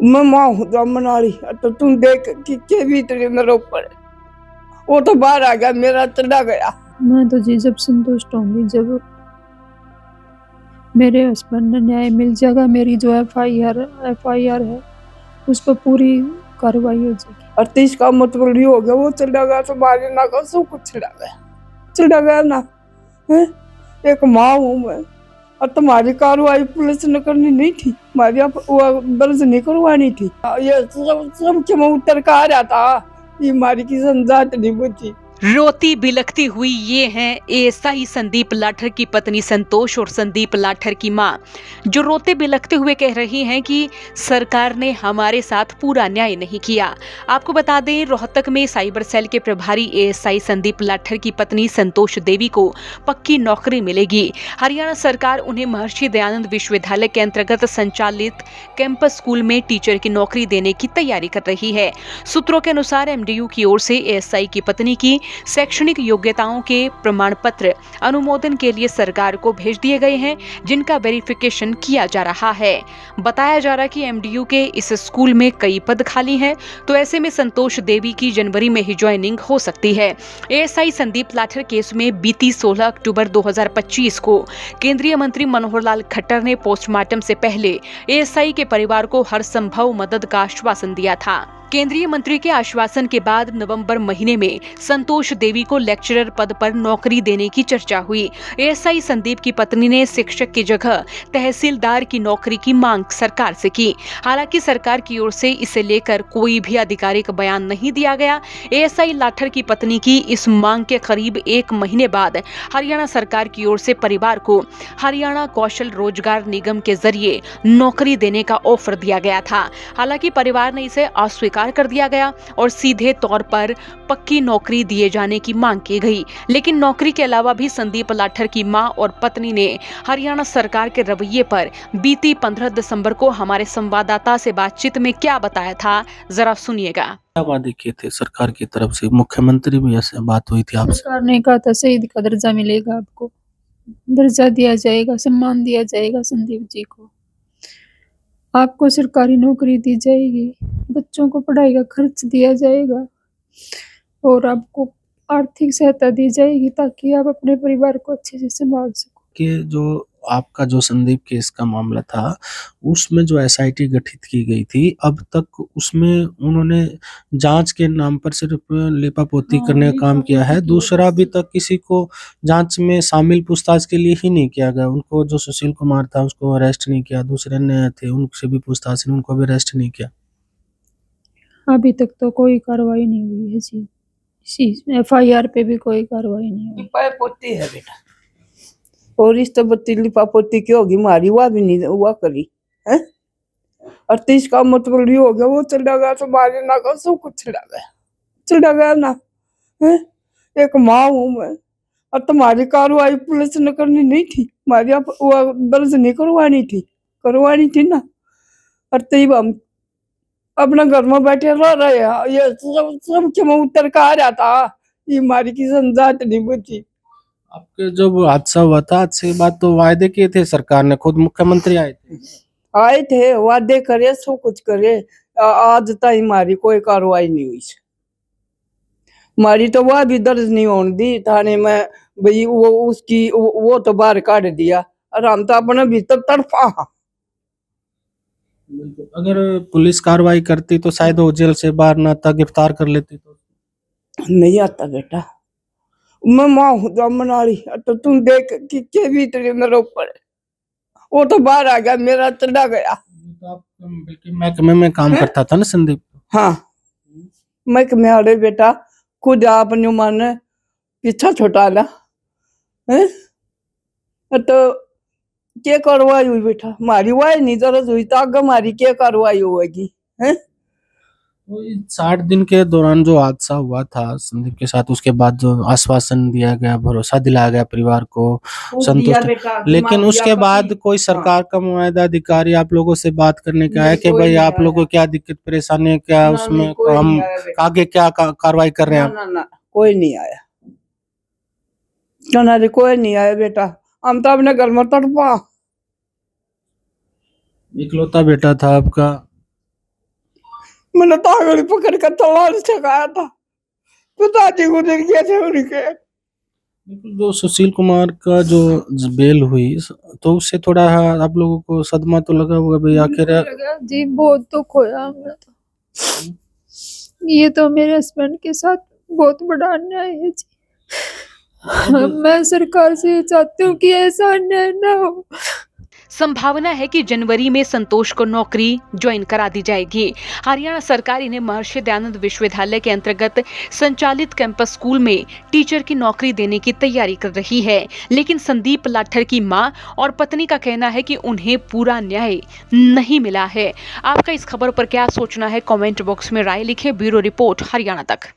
मैं माँ हूँ जामन वाली। तो तुम देख कि के भीतर मेरे ऊपर वो तो बाहर आ गया, मेरा चला गया। मैं तो जी जब संतुष्ट होंगी जब मेरे हस्बैंड ने न्याय मिल जाएगा, मेरी जो एफआईआर है उस पर पूरी कार्रवाई हो जाएगी। और 30 का मतलब ये हो गया, वो चला गया तो मारे ना का सब कुछ चला गया ना है। एक माँ हूँ मैं, और तुम्हारी कार्रवाई पुलिस ने करनी नहीं थी, हमारी वो दर्ज नहीं करवानी थी। ये सब के मैं उतर का आ रहा था, ये हमारी की संजात नहीं बुझी। रोती बिलखती हुई ये हैं एएसआई संदीप लाठर की पत्नी संतोष और संदीप लाठर की मां, जो रोते बिलखते हुए कह रही हैं कि सरकार ने हमारे साथ पूरा न्याय नहीं किया। आपको बता दें, रोहतक में साइबर सेल के प्रभारी एएसआई संदीप लाठर की पत्नी संतोष देवी को पक्की नौकरी मिलेगी। हरियाणा सरकार उन्हें महर्षि दयानंद विश्वविद्यालय के अंतर्गत संचालित कैंपस स्कूल में टीचर की नौकरी देने की तैयारी कर रही है। सूत्रों के अनुसार एमडीयू की ओर से एएसआई की पत्नी की शैक्षणिक योग्यताओं के प्रमाण पत्र अनुमोदन के लिए सरकार को भेज दिए गए हैं, जिनका वेरिफिकेशन किया जा रहा है। बताया जा रहा है कि एमडीयू के इस स्कूल में कई पद खाली हैं, तो ऐसे में संतोष देवी की जनवरी में ही ज्वाइनिंग हो सकती है। एएसआई संदीप लाठर केस में बीती 16 अक्टूबर 2025 को केंद्रीय मंत्री मनोहर लाल खट्टर ने पोस्टमार्टम से पहले एएसआई के परिवार को हर संभव मदद का आश्वासन दिया था। केंद्रीय मंत्री के आश्वासन के बाद नवंबर महीने में संतोष देवी को लेक्चरर पद पर नौकरी देने की चर्चा हुई। एएसआई संदीप की पत्नी ने शिक्षक की जगह तहसीलदार की नौकरी की मांग सरकार से की। हालांकि सरकार की ओर से इसे लेकर कोई भी आधिकारिक बयान नहीं दिया गया। एएसआई लाठर की पत्नी की इस मांग के करीब 1 महीने बाद हरियाणा सरकार की ओर से परिवार को हरियाणा कौशल रोजगार निगम के जरिए नौकरी देने का ऑफर दिया गया था। हालांकि परिवार ने इसे अस्वीकार कर दिया गया और सीधे तौर पर पक्की नौकरी दिए जाने की मांग की गई। लेकिन नौकरी के अलावा भी संदीप लाठर की मां और पत्नी ने हरियाणा सरकार के रवैये पर बीती 15 दिसंबर को हमारे संवाददाता से बातचीत में क्या बताया था, जरा सुनिएगा। क्या वादे किए थे सरकार की तरफ से? मुख्यमंत्री भी ऐसे बात हुई थी आपसे? सरकार ने कहा था शहीद का दर्जा मिलेगा, आपको दर्जा दिया जाएगा, सम्मान दिया जाएगा संदीप जी को, आपको सरकारी नौकरी दी जाएगी, बच्चों को पढ़ाई का खर्च दिया जाएगा और आपको आर्थिक सहायता दी जाएगी ताकि आप अपने परिवार को अच्छे से संभाल सको। कि जो आपका जो संदीप केस का मामला था, उसमें जो एसआईटी गठित की गई थी, अब तक उसमें उन्होंने जांच के नाम पर सिर्फ लिपापोती करने का काम किया है। दूसरा, अभी तक किसी को जांच में शामिल पूछताछ के लिए ही नहीं किया गया। उनको जो सुशील कुमार था उसको अरेस्ट नहीं किया, दूसरे ने थे उनसे भी पूछताछ नहीं, उनको भी अरेस्ट नहीं किया। अभी तक तो कोई कार्रवाई नहीं हुई है जी, इसी एफआईआर पे भी कोई कार्रवाई नहीं हुई। पोती है बेटा, और इस तो बत्ती लिपापोती की होगी, मारी हुआ भी नहीं हुआ करी है। और 30 का मतलब ये हो गया, वो चला गया तो मारे ना का सब कुछ चला गया ना है। एक माँ हूँ मैं, और तुम्हारी कार्रवाई पुलिस ने करनी नहीं थी, हमारी वो दर्ज नहीं करवानी थी ना। और तब हम अपना घर में बैठे रह रहे हैं, ये सब के मैं उतर का आ रहा था, ये हमारी की संजात नहीं बुझी। आपके जब हादसा हुआ था, आज से बात तो वायदे किए थे सरकार ने, खुद मुख्यमंत्री आए थे, वादे करे, सब कुछ करे, आज तक हमारी कोई कार्रवाई नहीं हुई। हमारी तो वह भी दर्ज नहीं होने दी थाने में, भाई वो उसकी वो तो बाहर काट दिया, और हम तो अपने भीतर तड़फा। अगर पुलिस कार्रवाई करती तो शायद वो जेल से बाहर ना आता, गिरफ्तार कर लेती। तो नहीं आता बेटा, मैं माँ हूँ जामन वाली। तो तुम देख कि के भीतर मेरे ऊपर वो तो बाहर आ गया, मेरा चला गया। तो आप बल्कि महकमे में काम करता था ना संदीप? हाँ, महकमे वाले बेटा खुद आपने माने पीछा छोटा ला है। तो क्या कार्रवाई हुई बेटा, हमारी वाई नहीं दर्ज हुई तो आगे हमारी क्या कार्रवाई होगी है। तो 60 दिन के दौरान जो हादसा हुआ था संदीप के साथ, उसके बाद जो आश्वासन दिया गया, भरोसा दिलाया गया परिवार को, संतुष्ट, लेकिन उसके बाद कोई सरकार का नुमाइंदा अधिकारी आप लोगों से बात करने का है कि भाई आप लोगों को क्या दिक्कत परेशानी है, क्या उसमें हम आगे क्या कार्रवाई कर रहे हैं? ना, कोई नहीं आया, कोई नहीं आया बेटा, हम तो अपने घर में तड़पा। इकलौता बेटा था आपका? मैंने तांगड़ी पकड़ कर तलवार चकाया था, पिताजी गुजर गए थे उनके। जो सुशील कुमार का जो बेल हुई, तो उससे थोड़ा आप लोगों को सदमा तो लगा होगा भाई, आखिर लगा जी, बहुत दुख होया हमें तो। ये तो मेरे हस्बैंड के साथ बहुत बड़ा अन्याय है जी। मैं सरकार से ये चाहती हूँ कि ऐसा अन्याय ना हो। संभावना है कि जनवरी में संतोष को नौकरी ज्वाइन करा दी जाएगी। हरियाणा सरकार इन्हें महर्षि दयानंद विश्वविद्यालय के अंतर्गत संचालित कैंपस स्कूल में टीचर की नौकरी देने की तैयारी कर रही है, लेकिन संदीप लाठर की मां और पत्नी का कहना है कि उन्हें पूरा न्याय नहीं मिला है। आपका इस खबर पर क्या सोचना है? कमेंट बॉक्स में राय लिखें। ब्यूरो रिपोर्ट, हरियाणा तक।